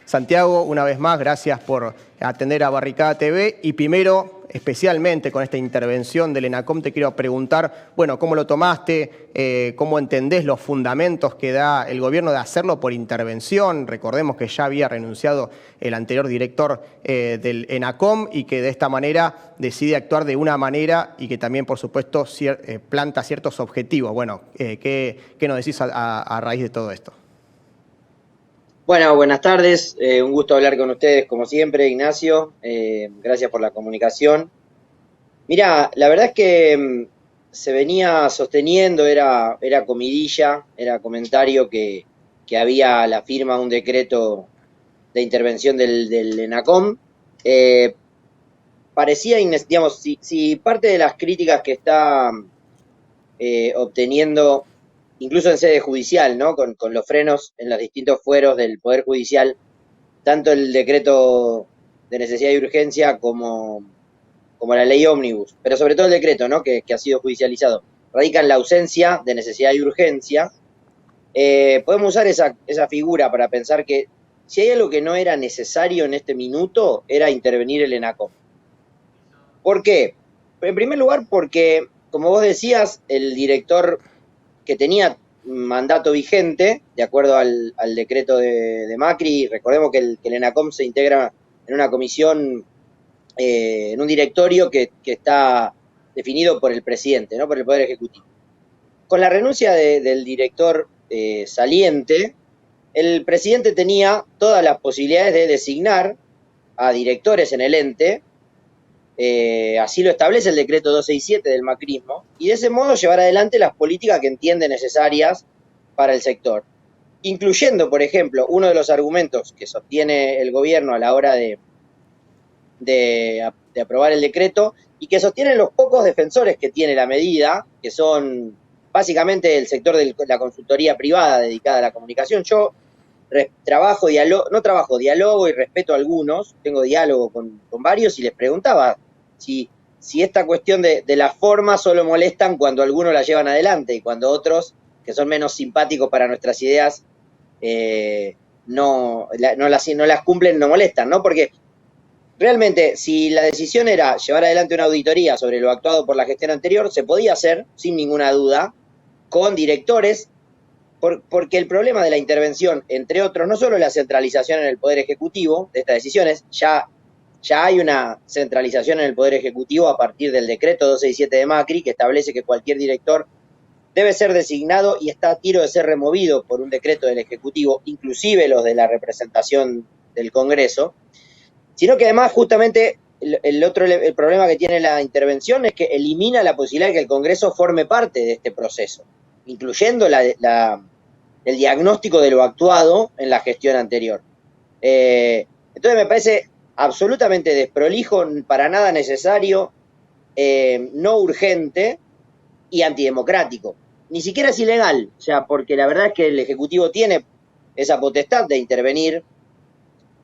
Santiago, una vez más, gracias por atender a Barricada TV. Y primero, especialmente con esta intervención del ENACOM, te quiero preguntar, bueno, ¿cómo lo tomaste? ¿Cómo entendés los fundamentos que da el gobierno de hacerlo por intervención? Recordemos que ya había renunciado el anterior director del ENACOM y que de esta manera decide actuar de una manera y que también, por supuesto, planta ciertos objetivos. Bueno, ¿qué nos decís a raíz de todo esto? Bueno, buenas tardes. Un gusto hablar con ustedes como siempre, Ignacio. Gracias por la comunicación. Mira, la verdad es que se venía sosteniendo, era comidilla, era comentario que había la firma de un decreto de intervención del ENACOM. Eh, Parecía, digamos, si parte de las críticas que está obteniendo, incluso en sede judicial, ¿no? Con los frenos en los distintos fueros del Poder Judicial, tanto el decreto de necesidad y urgencia como la ley ómnibus, pero sobre todo el decreto, ¿no? que ha sido judicializado, radica en la ausencia de necesidad y urgencia. Podemos usar esa figura para pensar que si hay algo que no era necesario en este minuto, era intervenir el ENACOM. ¿Por qué? En primer lugar, porque, como vos decías, el director que tenía mandato vigente, de acuerdo al decreto de Macri, recordemos que el ENACOM se integra en una comisión, en un directorio que está definido por el presidente, ¿no? Por el Poder Ejecutivo. Con la renuncia del director saliente, el presidente tenía todas las posibilidades de designar a directores en el ente, así lo establece el decreto 267 del macrismo, y de ese modo llevar adelante las políticas que entiende necesarias para el sector, incluyendo, por ejemplo, uno de los argumentos que sostiene el gobierno a la hora de aprobar el decreto y que sostienen los pocos defensores que tiene la medida, que son básicamente el sector de la consultoría privada dedicada a la comunicación. Yo dialogo y respeto a algunos, tengo diálogo con varios y les preguntaba si esta cuestión de la forma solo molestan cuando algunos la llevan adelante y cuando otros, que son menos simpáticos para nuestras ideas, no las cumplen, no molestan, ¿no? Porque realmente, si la decisión era llevar adelante una auditoría sobre lo actuado por la gestión anterior, se podía hacer, sin ninguna duda, con directores, porque el problema de la intervención, entre otros, no solo la centralización en el Poder Ejecutivo de estas decisiones, ya hay una centralización en el Poder Ejecutivo a partir del decreto 267 de Macri, que establece que cualquier director debe ser designado y está a tiro de ser removido por un decreto del Ejecutivo, inclusive los de la representación del Congreso, sino que además justamente el problema que tiene la intervención es que elimina la posibilidad de que el Congreso forme parte de este proceso, incluyendo el diagnóstico de lo actuado en la gestión anterior. Entonces me parece absolutamente desprolijo, para nada necesario, no urgente y antidemocrático. Ni siquiera es ilegal, o sea, porque la verdad es que el Ejecutivo tiene esa potestad de intervenir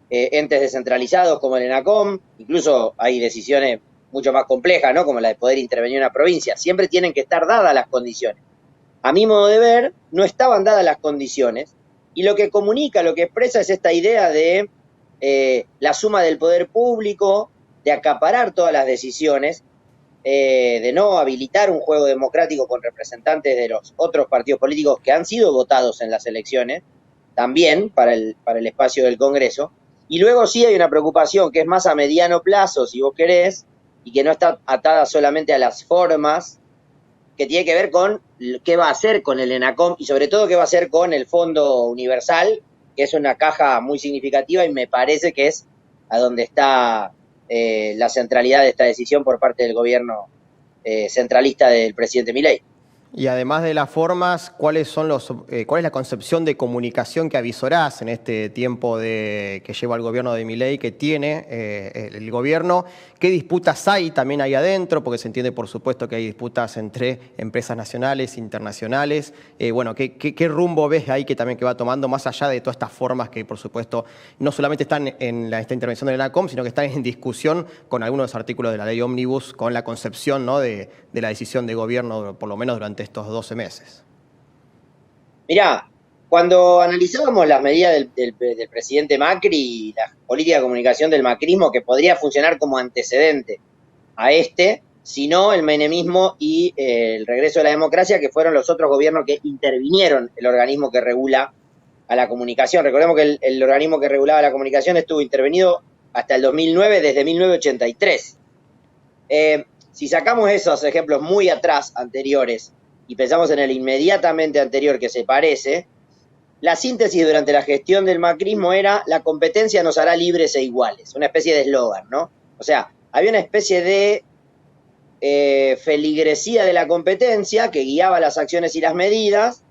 entes descentralizados como el ENACOM, incluso hay decisiones mucho más complejas, ¿no? Como la de poder intervenir en una provincia. Siempre tienen que estar dadas las condiciones. A mi modo de ver, no estaban dadas las condiciones, y lo que comunica, lo que expresa es esta idea de la suma del poder público, de acaparar todas las decisiones, de no habilitar un juego democrático con representantes de los otros partidos políticos que han sido votados en las elecciones, también para el espacio del Congreso. Y luego sí hay una preocupación que es más a mediano plazo, si vos querés, y que no está atada solamente a las formas, que tiene que ver con qué va a hacer con el ENACOM y sobre todo qué va a hacer con el Fondo Universal, que es una caja muy significativa y me parece que es a donde está la centralidad de esta decisión por parte del gobierno centralista del presidente Milei. Y además de las formas, ¿cuál es la concepción de comunicación que avisorás en este tiempo que lleva el gobierno de Milei, que tiene el gobierno? ¿Qué disputas hay también ahí adentro? Porque se entiende, por supuesto, que hay disputas entre empresas nacionales, internacionales. Bueno, ¿qué rumbo ves ahí que va tomando, más allá de todas estas formas que, por supuesto, no solamente están en esta intervención del ENACOM, sino que están en discusión con algunos de los artículos de la ley ómnibus, con la concepción, ¿no?, de la decisión de gobierno, por lo menos durante estos 12 meses? Mirá, Cuando analizábamos las medidas del presidente Macri y la política de comunicación del macrismo, que podría funcionar como antecedente a sino el menemismo y el regreso de la democracia, que fueron los otros gobiernos que intervinieron el organismo que regula a la comunicación. Recordemos que el organismo que regulaba la comunicación estuvo intervenido hasta el 2009, desde 1983. Si sacamos esos ejemplos muy atrás, anteriores, y pensamos en el inmediatamente anterior que se parece, la síntesis durante la gestión del macrismo era: la competencia nos hará libres e iguales, una especie de eslogan, ¿no? O sea, había una especie de feligresía de la competencia que guiaba las acciones y las medidas.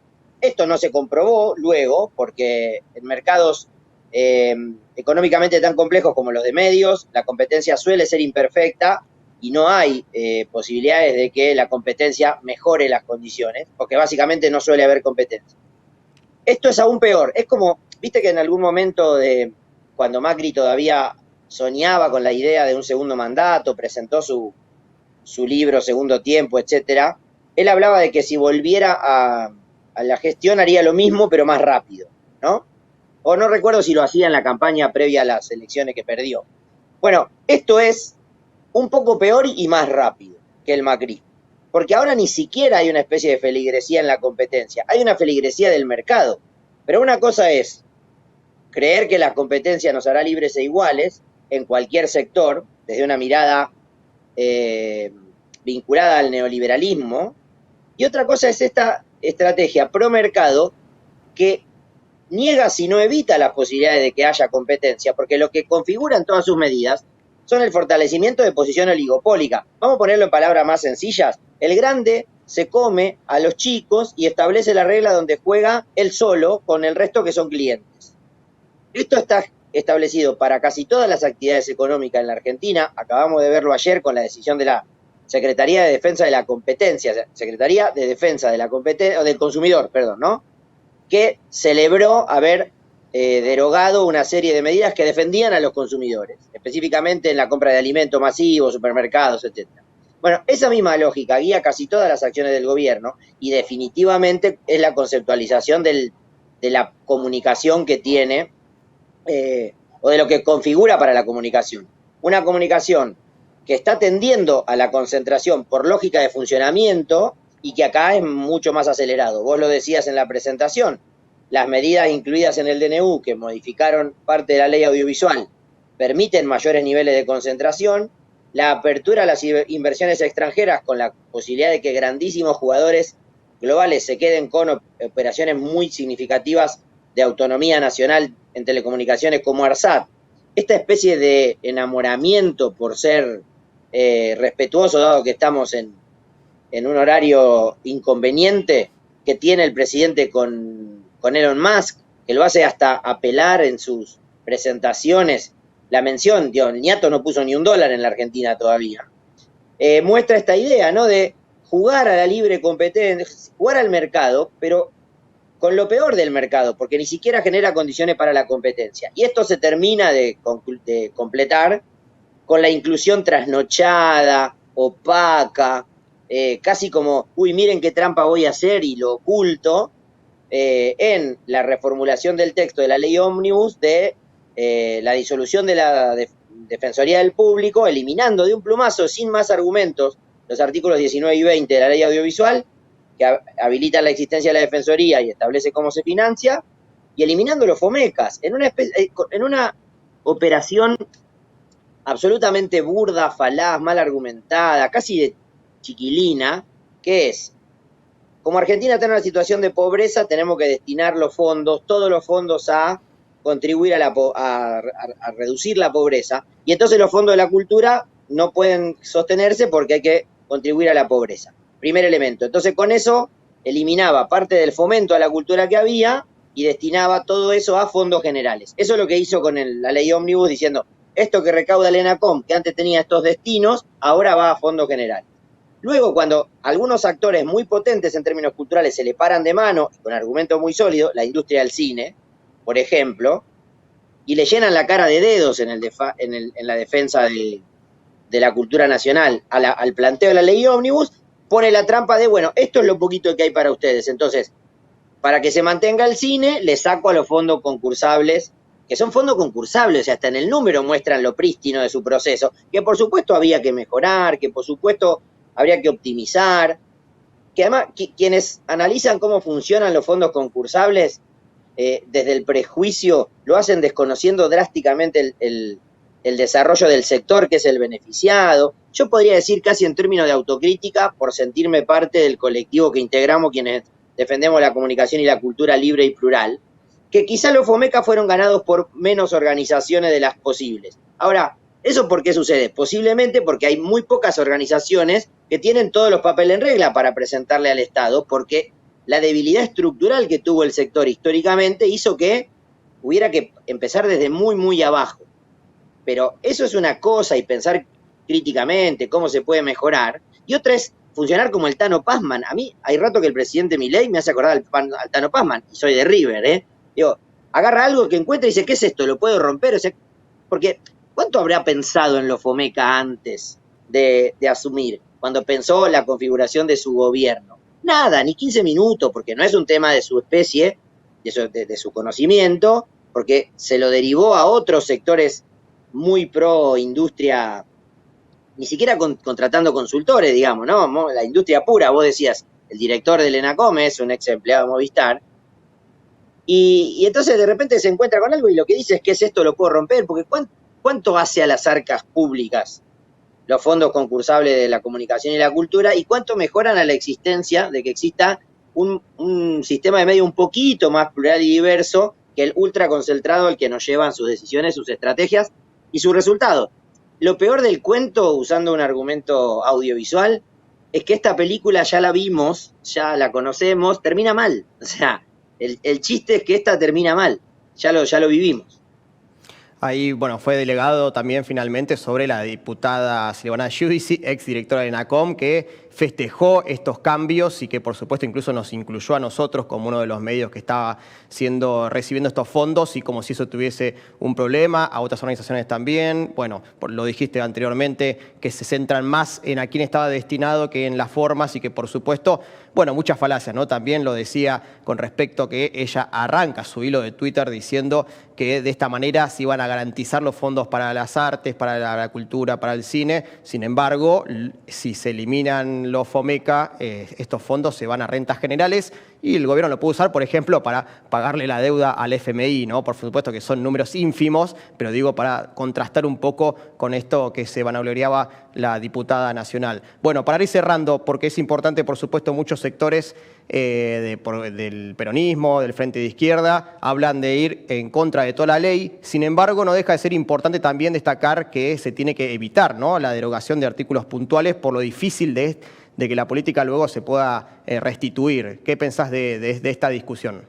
Esto no se comprobó luego, porque en mercados económicamente tan complejos como los de medios, la competencia suele ser imperfecta y no hay posibilidades de que la competencia mejore las condiciones, porque básicamente no suele haber competencia. Esto es aún peor. Es como, viste que en algún momento cuando Macri todavía soñaba con la idea de un segundo mandato, presentó su libro Segundo Tiempo, etcétera, él hablaba de que si volviera a la gestión haría lo mismo, pero más rápido, ¿no? O no recuerdo si lo hacía en la campaña previa a las elecciones que perdió. Bueno, esto es un poco peor y más rápido que el macrismo, porque ahora ni siquiera hay una especie de feligresía en la competencia, hay una feligresía del mercado. Pero una cosa es creer que la competencia nos hará libres e iguales en cualquier sector, desde una mirada vinculada al neoliberalismo, y otra cosa es esta estrategia pro mercado que niega, si no evita, las posibilidades de que haya competencia, porque lo que configuran todas sus medidas son el fortalecimiento de posición oligopólica. Vamos a ponerlo en palabras más sencillas: el grande se come a los chicos y establece la regla donde juega él solo con el resto que son clientes. Esto está establecido para casi todas las actividades económicas en la Argentina. Acabamos de verlo ayer con la decisión de la Secretaría de Defensa de la Competencia, Secretaría de Defensa de la Competencia, o del Consumidor, perdón, ¿no? Que celebró haber derogado una serie de medidas que defendían a los consumidores, específicamente en la compra de alimentos masivos, supermercados, etc. Bueno, esa misma lógica guía casi todas las acciones del gobierno y definitivamente es la conceptualización de la comunicación que tiene o de lo que configura para la comunicación. Una comunicación que está tendiendo a la concentración por lógica de funcionamiento y que acá es mucho más acelerado. Vos lo decías en la presentación, las medidas incluidas en el DNU que modificaron parte de la ley audiovisual permiten mayores niveles de concentración, la apertura a las inversiones extranjeras con la posibilidad de que grandísimos jugadores globales se queden con operaciones muy significativas de autonomía nacional en telecomunicaciones como ARSAT. Esta especie de enamoramiento por ser respetuoso, dado que estamos en un horario inconveniente, que tiene el presidente con Elon Musk, que lo hace hasta apelar en sus presentaciones. La mención, el ñato no puso ni $1 en la Argentina todavía. Muestra esta idea, ¿no?, de jugar a la libre competencia, jugar al mercado, pero con lo peor del mercado, porque ni siquiera genera condiciones para la competencia. Y esto se termina de completar con la inclusión trasnochada, opaca, casi como, uy, miren qué trampa voy a hacer y lo oculto, en la reformulación del texto de la ley ómnibus de la disolución de la Defensoría del Público, eliminando de un plumazo, sin más argumentos, los artículos 19 y 20 de la ley audiovisual, que habilitan la existencia de la Defensoría y establece cómo se financia, y eliminando los FOMECAS, en una operación absolutamente burda, falaz, mal argumentada, casi de chiquilina, que es: como Argentina está en una situación de pobreza, tenemos que destinar los fondos, todos los fondos, a contribuir a reducir la pobreza, y entonces los fondos de la cultura no pueden sostenerse porque hay que contribuir a la pobreza. Primer elemento. Entonces con eso eliminaba parte del fomento a la cultura que había y destinaba todo eso a fondos generales. Eso es lo que hizo con la ley ómnibus, diciendo: esto que recauda el ENACOM, que antes tenía estos destinos, ahora va a fondos generales. Luego, cuando algunos actores muy potentes en términos culturales se le paran de mano, con argumentos muy sólidos, la industria del cine, por ejemplo, y le llenan la cara de dedos en la defensa de la cultura nacional al planteo de la ley ómnibus, pone la trampa de, bueno, esto es lo poquito que hay para ustedes. Entonces, para que se mantenga el cine, le saco a los fondos concursables, que son fondos concursables, o sea, hasta en el número muestran lo prístino de su proceso, que por supuesto había que mejorar, que por supuesto habría que optimizar, que además quienes analizan cómo funcionan los fondos concursables desde el prejuicio lo hacen desconociendo drásticamente el desarrollo del sector que es el beneficiado. Yo podría decir casi en términos de autocrítica, por sentirme parte del colectivo que integramos quienes defendemos la comunicación y la cultura libre y plural, que quizá los FOMECA fueron ganados por menos organizaciones de las posibles. Ahora, ¿eso por qué sucede? Posiblemente porque hay muy pocas organizaciones que tienen todos los papeles en regla para presentarle al Estado, porque la debilidad estructural que tuvo el sector históricamente hizo que hubiera que empezar desde muy, muy abajo. Pero eso es una cosa, y pensar críticamente cómo se puede mejorar, y otra es funcionar como el Tano Pazman. A mí hay rato que el presidente Milei me hace acordar al Tano Pazman, y soy de River, ¿eh? Digo, agarra algo que encuentra y dice, ¿qué es esto? ¿Lo puedo romper? O sea, porque ¿cuánto habrá pensado en los FOMECA antes de asumir, cuando pensó la configuración de su gobierno? Nada, ni 15 minutos, porque no es un tema de su especie, de su conocimiento, porque se lo derivó a otros sectores muy pro industria, ni siquiera contratando consultores, digamos, ¿no? La industria pura, vos decías, el director del ENACOM es un ex empleado de Movistar, y entonces de repente se encuentra con algo y lo que dice es que es esto, lo puedo romper, porque ¿cuánto hace a las arcas públicas los fondos concursables de la comunicación y la cultura, y cuánto mejoran a la existencia de que exista un sistema de medio un poquito más plural y diverso que el ultra concentrado al que nos llevan sus decisiones, sus estrategias y sus resultados? Lo peor del cuento, usando un argumento audiovisual, es que esta película ya la vimos, ya la conocemos, termina mal. O sea, el chiste es que esta termina mal, ya lo vivimos. Ahí, bueno, fue delegado también finalmente sobre la diputada Silvana Giudici, ex directora de ENACOM, que festejó estos cambios y que por supuesto incluso nos incluyó a nosotros como uno de los medios que estaba recibiendo estos fondos, y como si eso tuviese un problema, a otras organizaciones también. Bueno, lo dijiste anteriormente, que se centran más en a quién estaba destinado que en las formas, y que por supuesto, bueno, muchas falacias, ¿no? También lo decía con respecto a que ella arranca su hilo de Twitter diciendo que de esta manera se iban a garantizar los fondos para las artes, para la cultura, para el cine. Sin embargo, si se eliminan los FOMECA, estos fondos se van a rentas generales, y el gobierno lo puede usar, por ejemplo, para pagarle la deuda al FMI, ¿no? Por supuesto que son números ínfimos, pero digo, para contrastar un poco con esto que se vanagloriaba la diputada nacional. Bueno, para ir cerrando, porque es importante, por supuesto, muchos sectores del peronismo, del Frente de Izquierda, hablan de ir en contra de toda la ley. Sin embargo, no deja de ser importante también destacar que se tiene que evitar, ¿no?, la derogación de artículos puntuales por lo difícil de que la política luego se pueda restituir. ¿Qué pensás de esta discusión?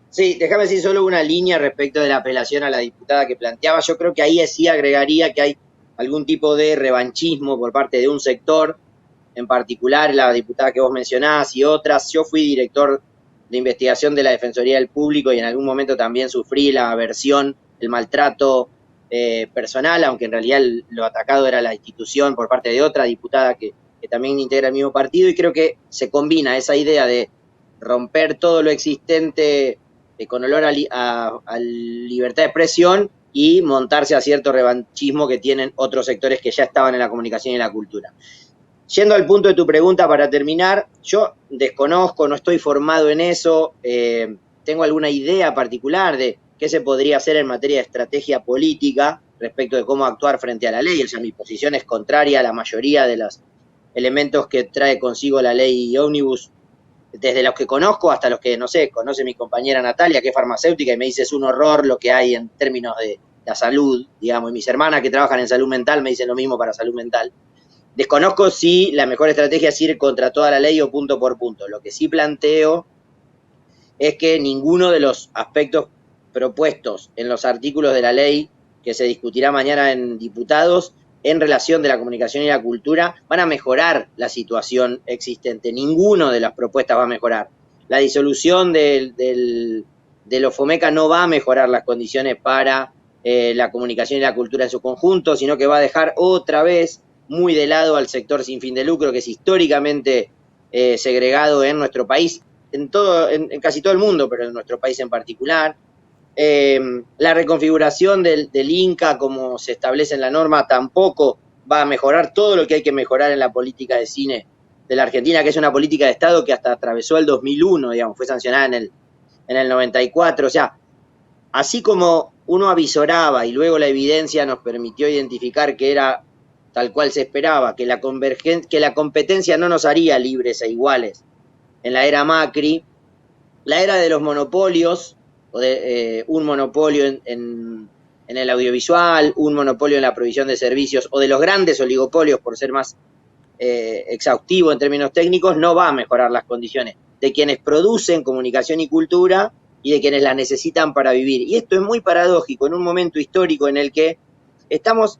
Sí, déjame decir solo una línea respecto de la apelación a la diputada que planteaba. Yo creo que ahí sí agregaría que hay algún tipo de revanchismo por parte de un sector, en particular la diputada que vos mencionás y otras. Yo fui director de investigación de la Defensoría del Público y en algún momento también sufrí la aversión, el maltrato personal, aunque en realidad lo atacado era la institución por parte de otra diputada que también integra el mismo partido, y creo que se combina esa idea de romper todo lo existente con olor a libertad de expresión y montarse a cierto revanchismo que tienen otros sectores que ya estaban en la comunicación y la cultura. Yendo al punto de tu pregunta para terminar, yo desconozco, no estoy formado en eso, tengo alguna idea particular de qué se podría hacer en materia de estrategia política respecto de cómo actuar frente a la ley. O sea, mi posición es contraria a la mayoría de los elementos que trae consigo la ley Ómnibus, desde los que conozco hasta los que, no sé, conoce mi compañera Natalia, que es farmacéutica, y me dice es un horror lo que hay en términos de la salud, digamos, y mis hermanas que trabajan en salud mental me dicen lo mismo para salud mental. Desconozco si la mejor estrategia es ir contra toda la ley o punto por punto. Lo que sí planteo es que ninguno de los aspectos propuestos en los artículos de la ley que se discutirá mañana en diputados en relación de la comunicación y la cultura van a mejorar la situación existente. Ninguno de las propuestas va a mejorar. La disolución de los FOMECA no va a mejorar las condiciones para la comunicación y la cultura en su conjunto, sino que va a dejar otra vez muy de lado al sector sin fin de lucro, que es históricamente segregado en nuestro país, en casi todo el mundo, pero en nuestro país en particular. La reconfiguración del Inca, como se establece en la norma, tampoco va a mejorar todo lo que hay que mejorar en la política de cine de la Argentina, que es una política de Estado que hasta atravesó el 2001, digamos, fue sancionada en el 94. O sea, así como uno avisoraba y luego la evidencia nos permitió identificar que era tal cual se esperaba, que la competencia no nos haría libres e iguales en la era Macri, la era de los monopolios, o de un monopolio en el audiovisual, un monopolio en la provisión de servicios, o de los grandes oligopolios, por ser más exhaustivo en términos técnicos, no va a mejorar las condiciones de quienes producen comunicación y cultura y de quienes la necesitan para vivir. Y esto es muy paradójico en un momento histórico en el que estamos,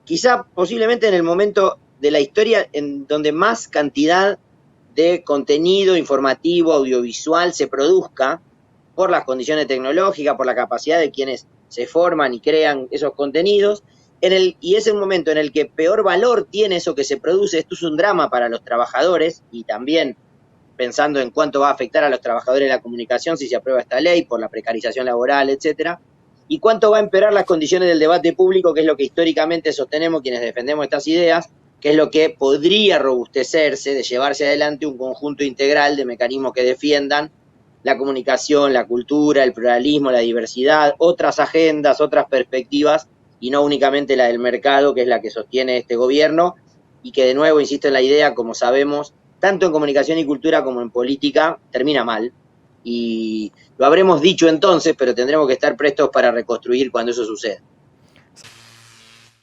quizá posiblemente en el momento de la historia en donde más cantidad de contenido informativo, audiovisual se produzca por las condiciones tecnológicas, por la capacidad de quienes se forman y crean esos contenidos, y es el momento en el que peor valor tiene eso que se produce. Esto es un drama para los trabajadores, y también pensando en cuánto va a afectar a los trabajadores de la comunicación si se aprueba esta ley, por la precarización laboral, etcétera, y cuánto va a empeorar las condiciones del debate público, que es lo que históricamente sostenemos quienes defendemos estas ideas, que es lo que podría robustecerse de llevarse adelante un conjunto integral de mecanismos que defiendan la comunicación, la cultura, el pluralismo, la diversidad, otras agendas, otras perspectivas, y no únicamente la del mercado, que es la que sostiene este gobierno, y que de nuevo, insisto en la idea, como sabemos, tanto en comunicación y cultura como en política, termina mal. Y lo habremos dicho entonces, pero tendremos que estar prestos para reconstruir cuando eso suceda.